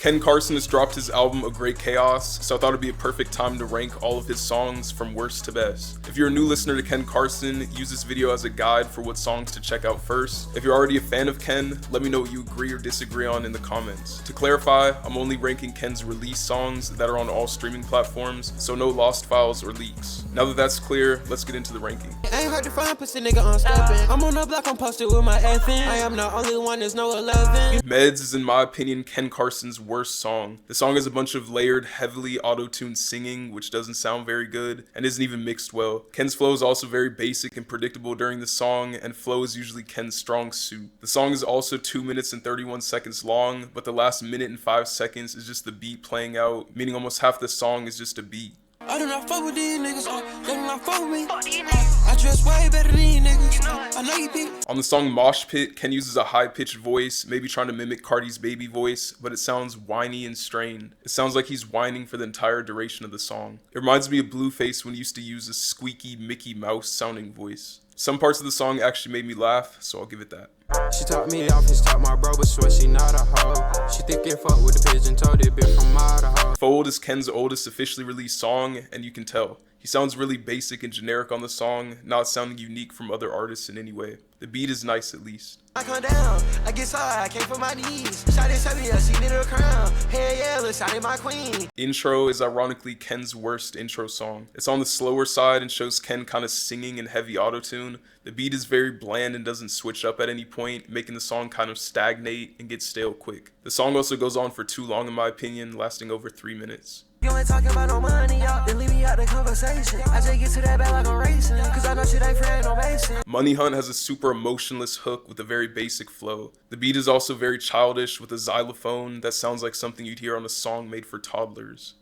Ken Carson has dropped his album A Great Chaos, so I thought it'd be a perfect time to rank all of his songs from worst to best. If you're a new listener to Ken Carson, use this video as a guide for what songs to check out first. If you're already a fan of Ken, let me know what you agree or disagree on in the comments. To clarify, I'm only ranking Ken's release songs that are on all streaming platforms, so no lost files or leaks. Now that that's clear, let's get into the ranking. Ain't hard to find pussy nigga on stepping. I'm on the block, I'm posted with my effing. I am the only one, there's no 11. Meds is, in my opinion, Ken Carson's worst song. The song has a bunch of layered, heavily auto-tuned singing, which doesn't sound very good, and isn't even mixed well. Ken's flow is also very basic and predictable during the song, and flow is usually Ken's strong suit. The song is also 2 minutes and 31 seconds long, but the last minute and 5 seconds is just the beat playing out, meaning almost half the song is just a beat. I do not fuck with these niggas, they do not fuck with me. I dress way better than these niggas, I know you be. On the song Mosh Pit, Ken uses a high-pitched voice, maybe trying to mimic Cardi's baby voice, but it sounds whiny and strained. It sounds like he's whining for the entire duration of the song. It reminds me of Blueface when he used to use a squeaky Mickey Mouse sounding voice. Some parts of the song actually made me laugh, so I'll give it that. She taught me off his top, my bro, but swear she not a hoe. She think it fuck with the pigeon toed, it been from Idaho. Fold is Ken's oldest officially released song, and you can tell. He sounds really basic and generic on the song, not sounding unique from other artists in any way. The beat is nice at least. I come down, I get high, I came from my knees. Shot it 7 years, she needed a crown. Hell yeah, look, shot it my queen. Intro is ironically Ken's worst intro song. It's on the slower side and shows Ken kind of singing in heavy autotune. The beat is very bland and doesn't switch up at any point, making the song kind of stagnate and get stale quick. The song also goes on for too long in my opinion, lasting over 3 minutes. You ain't talking about no money, y'all. Then leave me out the conversation. I just get to that bag like I'm racing. Cause I know shit ain't free, ain't no basic. Money Hunt has a super emotionless hook with a very basic flow. The beat is also very childish with a xylophone that sounds like something you'd hear on a song made for toddlers.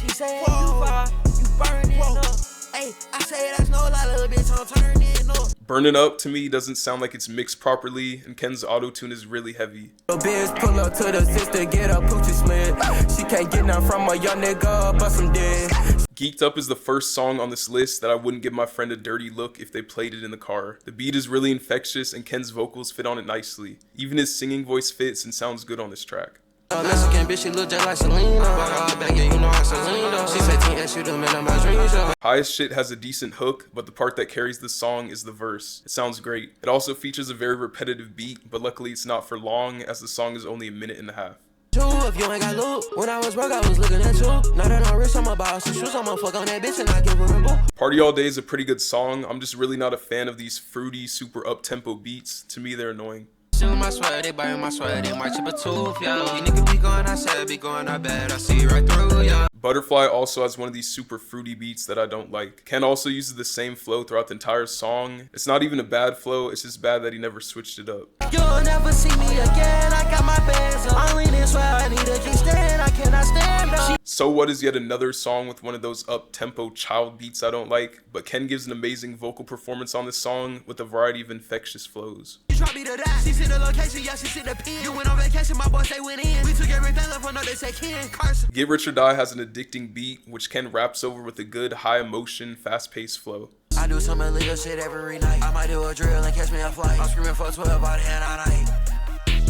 She said, you fire, you burning up. Hey, I say that's no lie, little bitch, I'm turning up. Burning Up to me doesn't sound like it's mixed properly, and Ken's auto-tune is really heavy. Bitch pull up to the sister, get a poochie slid. She can't get none from a young nigga, but some dead. Geeked Up is the first song on this list that I wouldn't give my friend a dirty look if they played it in the car. The beat is really infectious and Ken's vocals fit on it nicely. Even his singing voice fits and sounds good on this track. Mexican bitch, she look just like Selena. You know I'm Selena. She said, "T.S. you the man of my dreams." Highest Shit has a decent hook, but the part that carries the song is the verse. It sounds great. It also features a very repetitive beat, but luckily it's not for long as the song is only 1.5 minutes. If you ain't got loot, when I was broke, I was looking at you. Now that I'm rich, I'm about some shoes, I'ma fuck on that bitch and I give her a boo. Party All Day is a pretty good song. I'm just really not a fan of these fruity, super up-tempo beats. To me, they're annoying. Stealing my sweat, they buying my sweat, they might chip a tooth, yeah. You nigga be going, I said, be going, I bet, I see right through, yeah. Butterfly also has one of these super fruity beats that I don't like. Ken also uses the same flow throughout the entire song. It's not even a bad flow, it's just bad that he never switched it up. You'll never see me again, I got my bands up. Only this way I need to keep stand, I cannot stand up. So What is yet another song with one of those up-tempo child beats I don't like, but Ken gives an amazing vocal performance on this song with a variety of infectious flows. She tried me to die, she see the location, yeah, she see the pin. You went on vacation, my boys, they went in. We took everything left, I know they said Ken, Carson. Get Rich or Die has an addicting beat, which Ken raps over with a good, high-emotion, fast-paced flow. I do some illegal shit every night. I might do a drill and catch me a flight. I'm screaming for 12 out of hand all night.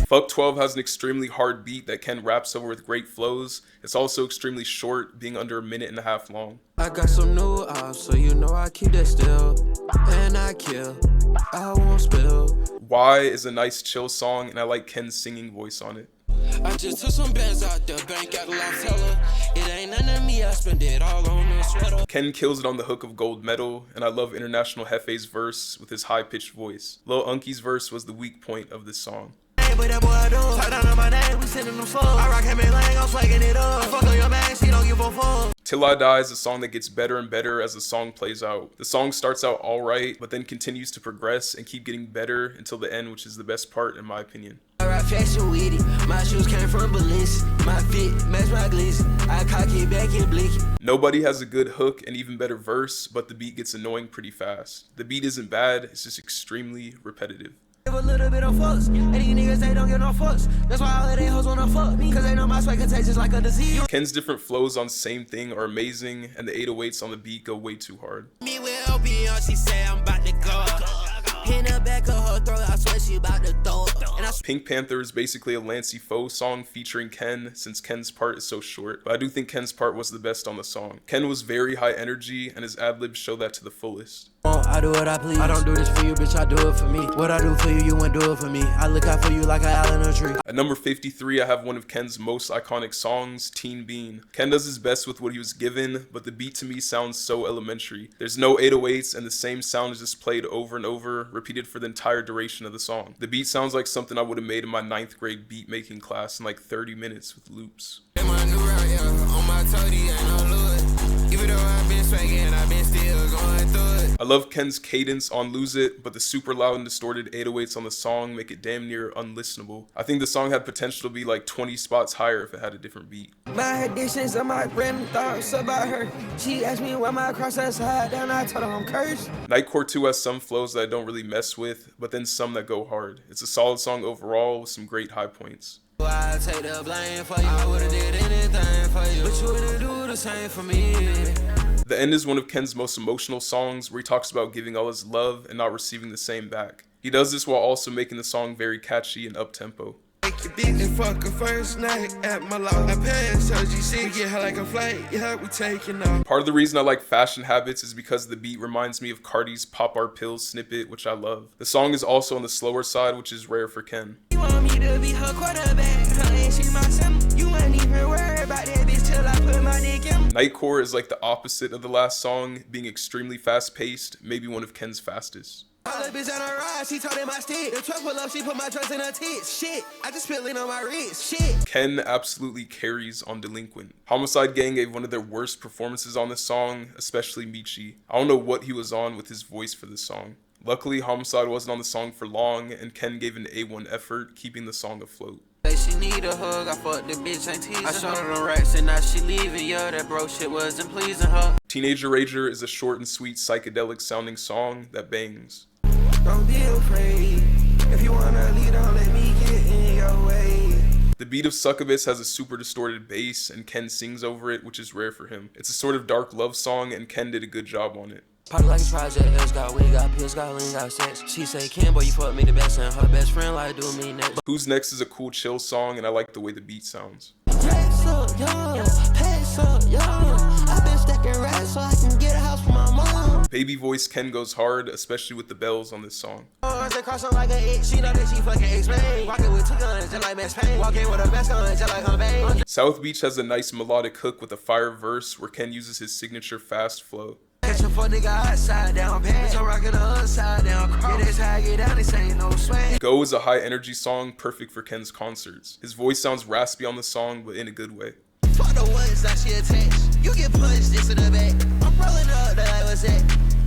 Fuck 12 has an extremely hard beat that Ken raps over with great flows. It's also extremely short, being under 1.5 minutes long. I got some new ops, so you know I keep that still. And I kill, I won't spill. Why is a nice chill song, and I like Ken's singing voice on it. I just took some bands out the bank, got a lot of teller. It ain't none of me, I spend it all on the sweater. Ken kills it on the hook of Gold Medal, and I love International Hefe's verse with his high-pitched voice. Lil Unky's verse was the weak point of this song. But that boy I do. Talk down on my name, we sending them slugs. I rock him in lane, I'm swagging it up. Fuck on your man, she don't give a fuck. Till I Die is a song that gets better and better as the song plays out. The song starts out alright, but then continues to progress and keep getting better until the end, which is the best part in my opinion. I rock fashion with it. My shoes came from Balenciaga. My fit match my glizzy. I cock it back and blick. Nobody has a good hook and even better verse, but the beat gets annoying pretty fast. The beat isn't bad, it's just extremely repetitive. Give a little bit of fucks, and these niggas, they don't get no fucks. That's why all of they hoes wanna fuck me, cause they know my swag contagious like a disease. Ken's different flows on Same Thing are amazing, and the 808s on the beat go way too hard. Me with LB on, she say I'm about to go. In the back of her throat, I swear she about to throw. Pink Panther is basically a Lancey Foe song featuring Ken, since Ken's part is so short, but I do think Ken's part was the best on the song. Ken was very high energy, and his ad-libs show that to the fullest. I do what I please. I don't do this for you, bitch, I do it for me. What I do for you, you wouldn't do it for me. I look out for you like an owl in a tree. At number 53, I have one of Ken's most iconic songs, Teen Bean. Ken does his best with what he was given, but the beat to me sounds so elementary. There's no 808s, and the same sound is just played over and over, repeated for the entire duration of the song. The beat sounds like something I would have made in my 9th grade beat making class in like 30 minutes with loops. I love Ken's cadence on Lose It, but the super loud and distorted 808s on the song make it damn near unlistenable. I think the song had potential to be like 20 spots higher if it had a different beat. My additions are my random thoughts about her. She asked me why my cross upside down, I told her I'm cursed. Nightcore 2 has some flows that I don't really mess with, but then some that go hard. It's a solid song overall with some great high points. I take the blame for you. I would've did anything for you, but you wouldn't do the same for me. The End is one of Ken's most emotional songs, where he talks about giving all his love and not receiving the same back. He does this while also making the song very catchy and up-tempo. Fuck a first night at my law. I pass GC, we get her like a flight, yeah, we taking off. Part of the reason I like Fashion Habits is because the beat reminds me of Cardi's Pop Our Pills snippet, which I love. The song is also on the slower side, which is rare for Ken. You want me to be her quarterback, her and she my son. You ain't even worried about that bitch till I put my dick in. Nightcore is like the opposite of the last song, being extremely fast-paced, maybe one of Ken's fastest. All the bitch on her ride, she told him my stick. The truck pull up, she put my drugs in her tits. Shit, I just spit lean on my wrist. Shit. Ken absolutely carries on Delinquent. Homicide Gang gave one of their worst performances on this song, especially Michi. I don't know what he was on with his voice for this song. Luckily, Homicide wasn't on the song for long, and Ken gave an A1 effort, keeping the song afloat. She need a hug, I fucked the bitch, ain't teasing. I showed her the racks and now she leaving, yeah, that bro shit wasn't pleasing her. Teenager Rager is a short and sweet psychedelic sounding song that bangs. Don't be afraid, if you wanna lead, don't let me get in your way. The beat of Succubus has a super distorted bass, and Ken sings over it, which is rare for him. It's a sort of dark love song, and Ken did a good job on it. Party like a project, L's got weed, got pills, got lean, got sex. She say, Ken, boy, you fuck me the best, and her best friend like do me next. Who's Next is a cool chill song, and I like the way the beat sounds. Pass up, I've been stacking rats so I can get a house for my mom. Baby voice Ken goes hard, especially with the bells on this song. Carson like a itch, she know that she fucking X-Men. Walking with 2 guns, just like Max Payne. Walking with a best gun, just like her vein. South Beach has a nice melodic hook with a fire verse where Ken uses his signature fast flow. Catch a fuck nigga upside down pants, I'm rocking the upside down cross. Yeah, that's how I get down, this ain't no swing. Go is a high energy song, perfect for Ken's concerts. His voice sounds raspy on the song, but in a good way. Fuck the ones that she attached. You get punched this in the back. I'm rolling up that I was at.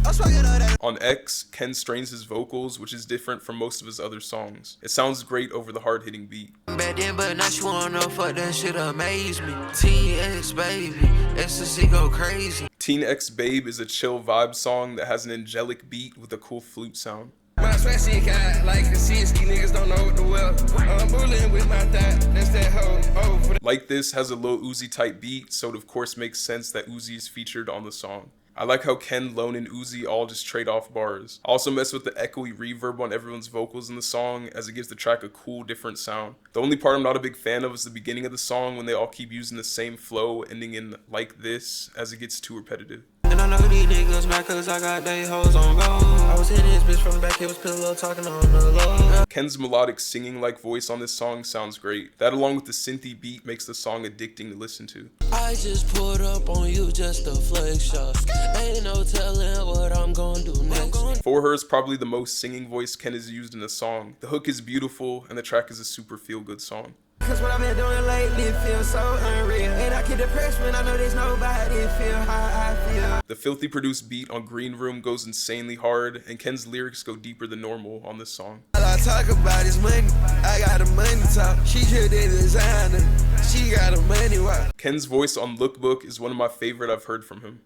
I'm smoking all that. On X, Ken strains his vocals, which is different from most of his other songs. It sounds great over the hard-hitting beat. Back then, but now she wanna fuck, that shit amaze me. Teen X, baby, ecstasy go crazy. Teen X Babe is a chill vibe song that has an angelic beat with a cool flute sound. My sweat shit got like a Kaczynski, niggas don't know what the well. I'm bullying with my thigh, that's that hoe. Like This has a Lil Uzi type beat, so it of course makes sense that Uzi is featured on the song. I like how Ken, Lone, and Uzi all just trade off bars. I also mess with the echoey reverb on everyone's vocals in the song, as it gives the track a cool, different sound. The only part I'm not a big fan of is the beginning of the song when they all keep using the same flow, ending in Like This, as it gets too repetitive. And I know these niggas mad cause I got they hoes on go. I was hitting this bitch from the back, it was pillow talking on the low. Ken's melodic singing-like voice on this song sounds great. That along with the synthy beat makes the song addicting to listen to. I just pulled up on you just to flex ya. Ain't no telling what I'm gonna do next. For Her is probably the most singing voice Ken has used in a song. The hook is beautiful, and the track is a super feel-good song. Cause what I've been doing lately feels so unreal. And I get depressed when I know there's nobody feel how I feel. The filthy produced beat on Green Room goes insanely hard, and Ken's lyrics go deeper than normal on this song. All I talk about is money. I got the money talk. She just did designer. She got the money walk. Ken's voice on Lookbook is one of my favorite I've heard from him.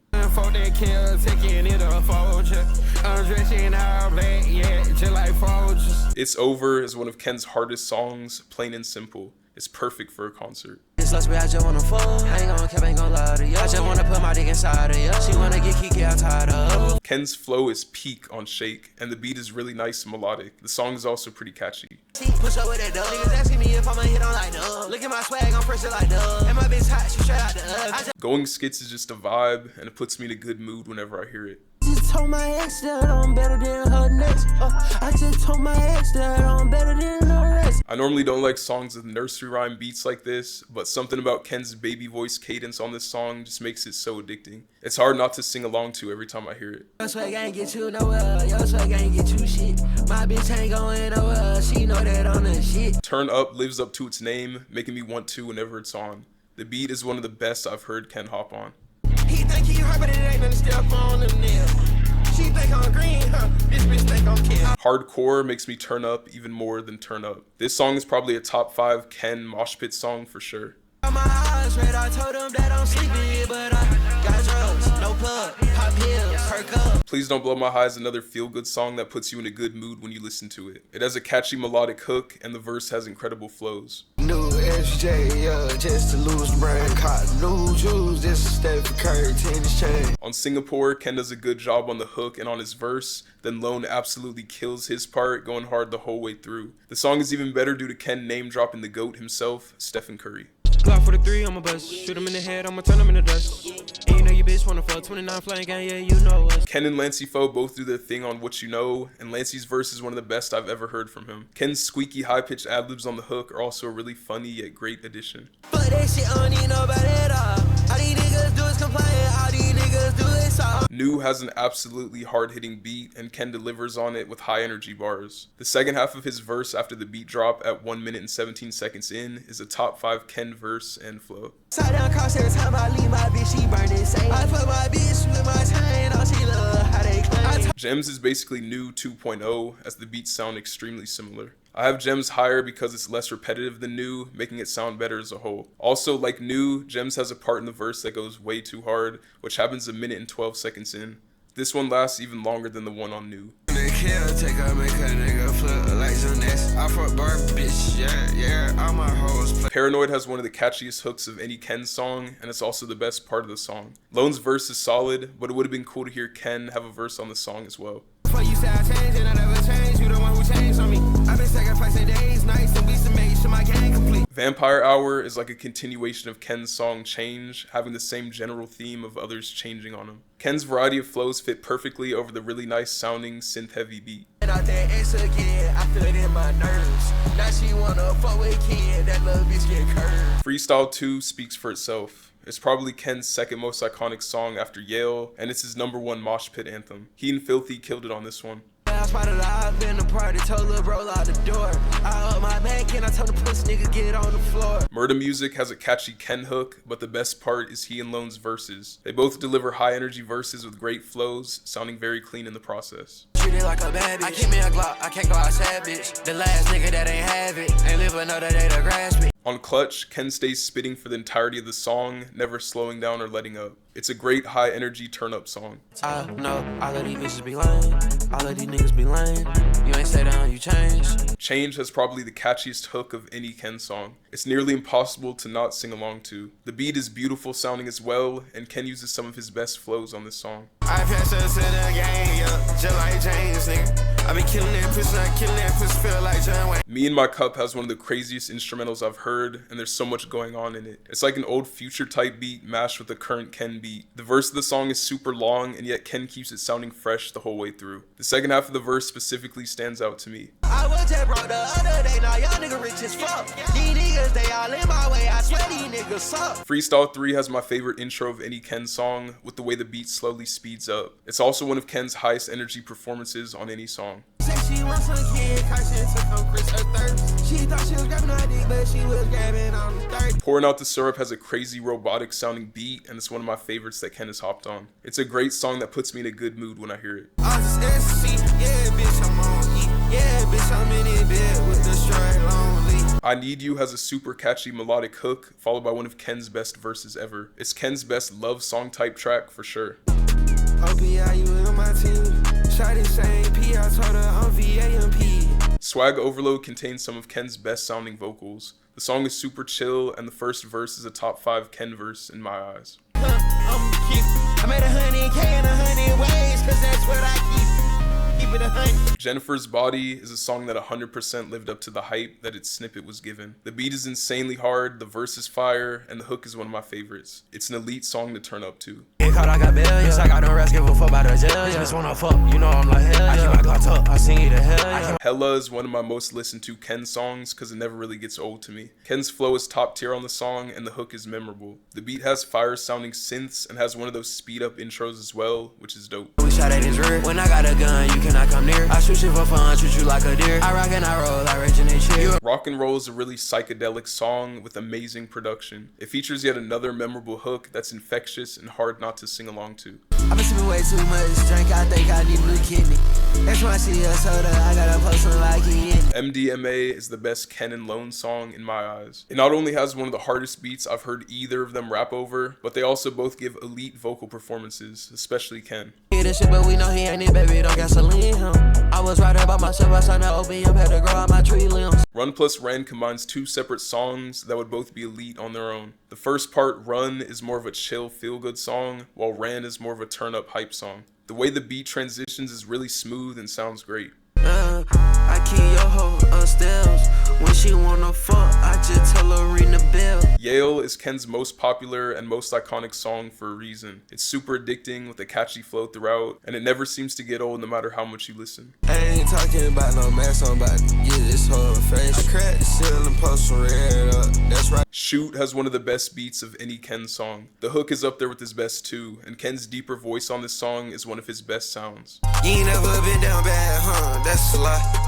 It's Over is one of Ken's hardest songs, plain and simple. It's perfect for a concert. It's sluts, but I just wanna fuck. I ain't gon' cap, ain't gon' lie to you. I just wanna put my dick inside of you. She wanna get kiki, I'm tired of. Ken's flow is peak on Shake, and the beat is really nice and melodic. The song is also pretty catchy. Push up with that dub. Niggas asking me if I'ma hit on like dub. Look at my swag, I'm fresh like dub. And my bitch hot, she straight out the UGG. Going Skits is just a vibe, and it puts me in a good mood whenever I hear it. Just told my ex that I'm better than her next. I just told my ex that I'm better than the rest. I normally don't like songs with nursery rhyme beats like this, but something about Ken's baby voice cadence on this song just makes it so addicting. It's hard not to sing along to every time I hear it. Your swag ain't get you nowhere, your swag ain't get you shit. My bitch ain't going nowhere, she know that on the shit. Turn Up lives up to its name, making me want to whenever it's on. The beat is one of the best I've heard Ken hop on. He think he hurt, but it ain't nothing still on them nails. She think I'm green, huh? This bitch think I'm kill. Hardcore makes me turn up even more than Turn Up. This song is probably a top 5 Ken mosh pit song for sure. My eyes red, I told him that I'm sleeping, but I got drugs, no plug, pop pills, perk up. Please Don't Blow My High is another feel-good song that puts you in a good mood when you listen to it. It has a catchy melodic hook, and the verse has incredible flows. New SJ, yeah, just to lose brain, caught new juice, this is Stephen Curry, tennis chain. On Singapore, Ken does a good job on the hook and on his verse, then Lone absolutely kills his part, going hard the whole way through. The song is even better due to Ken name-dropping the GOAT himself, Stephen Curry. Glock for the 3, I'm a bust. Shoot him in the head, I'ma turn him in the dust. And you know your bitch wanna fuck 29 flying gang, yeah, you know us. Ken and Lancey Foe both do their thing on What You Know, and Lancey's verse is one of the best I've ever heard from him. Ken's squeaky high-pitched ad-libs on the hook are also a really funny yet great addition. But that shit I don't need nobody at all. All these niggas do is complain, all these niggas do is all. New has an absolutely hard-hitting beat, and Ken delivers on it with high-energy bars. The second half of his verse after the beat drop at 1 minute and 17 seconds in is a top 5 Ken verse and flow. Side down cross every time I leave my bitch, she burn insane. I put my bitch with my chain on, she love how they claim. Gems is basically New 2.0, as the beats sound extremely similar. I have Gems higher because it's less repetitive than New, making it sound better as a whole. Also, like New, Gems has a part in the verse that goes way too hard, which happens 1 minute and 12 seconds in. This one lasts even longer than the one on New. Paranoid has one of the catchiest hooks of any Ken song, and it's also the best part of the song. Lone's verse is solid, but it would have been cool to hear Ken have a verse on the song as well. Before you say I changed and I never changed, you the one who changed on me. I've been sacrificing days, nights, and weeks to make sure my gang complete. Vampire Hour is like a continuation of Ken's song Change, having the same general theme of others changing on him. Ken's variety of flows fit perfectly over the really nice sounding synth-heavy beat. And out there ex again, I feel it in my nerves. Now she wanna fuck with Ken, that little bitch get curved. Freestyle 2 speaks for itself. It's probably Ken's second most iconic song after Yale, and it's his #1 mosh pit anthem. He and Filthy killed it on this one. I spotted live in the party, told lil' bro out the door. I up my back and I told the pussy nigga get on the floor. Murder Music has a catchy Ken hook, but the best part is he and Lone's verses. They both deliver high energy verses with great flows, sounding very clean in the process. Treat it like a bad bitch. I keep me a Glock, I can't go outside, bitch. The last nigga that ain't have it, ain't live another day to grasp it. On Clutch, Ken stays spitting for the entirety of the song, never slowing down or letting up. It's a great high energy turn up song. I know all of these bitches be lying, all of these niggas be lying. You ain't stay down, you changed. Change has probably the catchiest hook of any Ken song. It's nearly impossible to not sing along to. The beat is beautiful sounding as well, and Ken uses some of his best flows on this song. I pass us in the game, yeah, just like James, nigga. I been killing that pussy, I killing that pussy, feel like John Wayne. Me and My Cup has one of the craziest instrumentals I've heard, and there's so much going on in it. It's like an old Future type beat mashed with a current Ken beat. The verse of the song is super long, and yet Ken keeps it sounding fresh the whole way through. The second half of the verse specifically stands out to me. I was just broke the other day, now y'all nigga rich as fuck. These niggas, they all in my way, I swear these niggas suck. Freestyle 3 has my favorite intro of any Ken song, with the way the beat slowly speeds up. It's also one of Ken's highest energy performances on any song. Said she wants some kid, Carson took on Chris her third. She thought she was grabbing her dick, but she was grabbing on the third. Pouring Out the Syrup has a crazy robotic sounding beat, and it's one of my favorites that Ken has hopped on. It's a great song that puts me in a good mood when I hear it. I just ecstasy, yeah, bitch, I'm on E. Yeah, bitch, I'm in it bed with the straight lonely. I Need You has a super catchy melodic hook, followed by one of Ken's best verses ever. It's Ken's best love song type track for sure. OPI, you in my team. Shot it same P, I told her I'm VAMP. Swag Overload contains some of Ken's best sounding vocals. The song is super chill, and the first verse is a top 5 Ken verse in my eyes. I made 100K in 100 ways, cause that's what I keep it 100. Jennifer's Body is a song that 100% lived up to the hype that its snippet was given. The beat is insanely hard, the verse is fire, and the hook is one of my favorites. It's an elite song to turn up to. I got billions, I got no rest, give a fuck about the jail. Just wanna fuck, you know I'm like hell. I keep my Glock up, I sing you to hell. Hella is one of my most listened to Ken songs because it never really gets old to me. Ken's flow is top tier on the song, and the hook is memorable. The beat has fire sounding synths and has one of those speed up intros as well, which is dope. We shot at his rear. When I got a gun, you cannot come near. I shoot shit for fun, treat you like a deer. I rock and I roll, I rage and they cheer. Rock and Roll is a really psychedelic song with amazing production. It features yet another memorable hook that's infectious and hard not to sing along to. I've been sipping way too much drink, I think I need a new kidney. That's why I see a soda, I gotta post some like it. MDMA is the best Ken and Lone song in my eyes. It not only has one of the hardest beats I've heard either of them rap over, but they also both give elite vocal performances, especially Ken. This shit, but we know he ain't it, baby, don't gasoline him. I was right about myself, I signed to open up, had to grow out my tree limbs. Run plus Ren combines 2 separate songs that would both be elite on their own. The first part, Run, is more of a chill, feel-good song, while Ren is more of a turn-up hype song. The way the beat transitions is really smooth and sounds great. I keep your hoe upstairs. When she wanna fuck, I just tell her ring the bell. Yale is Ken's most popular and most iconic song for a reason. It's super addicting with a catchy flow throughout, and it never seems to get old no matter how much you listen. I ain't talking about no mess, I'm about to get this whole face. I cracked the seal and post some red up, that's right. Shoot has one of the best beats of any Ken song. The hook is up there with his best too, and Ken's deeper voice on this song is one of his best sounds. You ain't never been down bad, huh? That's a lie.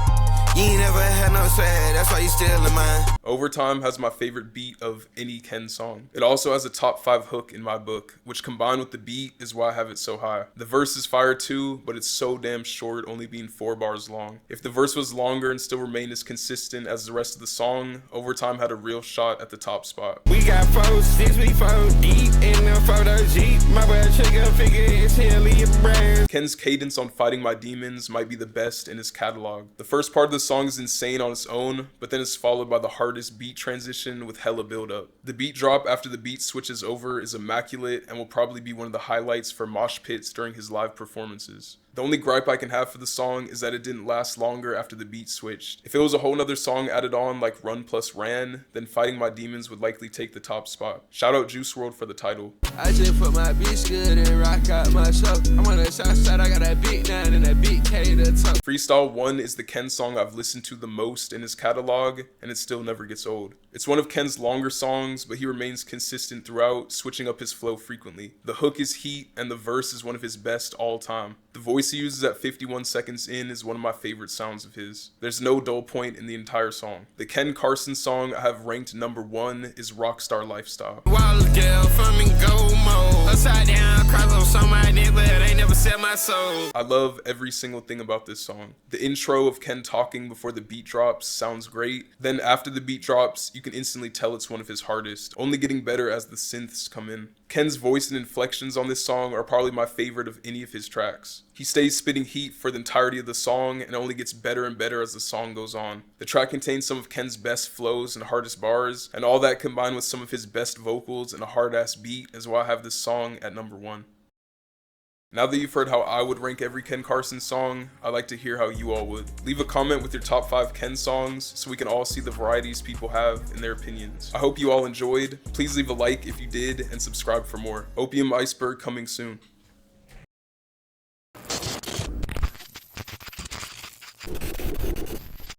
You ain't never had no swag, that's why you still in mine. Overtime has my favorite beat of any Ken song. It also has a top 5 hook in my book, which combined with the beat is why I have it so high. The verse is fire too, but it's so damn short, only being 4 bars long. If the verse was longer and still remained as consistent as the rest of the song, Overtime had a real shot at the top spot. We got 4, 6, we 4 deep in the photo Jeep. My blood trigger figure is hell in your brain. Ken's cadence on Fighting My Demons might be the best in his catalog. The first part of the song is insane on its own, but then it's followed by the hardest beat transition with hella build up. The beat drop after the beat switches over is immaculate and will probably be one of the highlights for mosh pits during his live performances. The only gripe I can have for the song is that it didn't last longer after the beat switched. If it was a whole nother song added on like Run plus Ran, then Fighting My Demons would likely take the top spot. Shout out Juice WRLD for the title. I just put my bitch good and rock out my show. I'm on the south side, I got that big 9 and that big K to top. Freestyle 1 is the Ken song I've listened to the most in his catalog, and it still never gets old. It's one of Ken's longer songs, but he remains consistent throughout, switching up his flow frequently. The hook is heat, and the verse is one of his best all time. The voice he uses at 51 seconds in is one of my favorite sounds of his. There's no dull point in the entire song. The Ken Carson song I have ranked number 1 is Rockstar Lifestyle. Wild girl from in go mode. Upside down, cross on somebody, but they never set my soul. I love every single thing about this song. The intro of Ken talking before the beat drops sounds great. Then after the beat drops, you can instantly tell it's one of his hardest, only getting better as the synths come in. Ken's voice and inflections on this song are probably my favorite of any of his tracks. He stays spitting heat for the entirety of the song and only gets better and better as the song goes on. The track contains some of Ken's best flows and hardest bars, and all that combined with some of his best vocals and a hard-ass beat is why I have this song at number 1. Now that you've heard how I would rank every Ken Carson song, I'd like to hear how you all would. Leave a comment with your top 5 Ken songs so we can all see the varieties people have in their opinions. I hope you all enjoyed. Please leave a like if you did and subscribe for more. Opium Iceberg coming soon.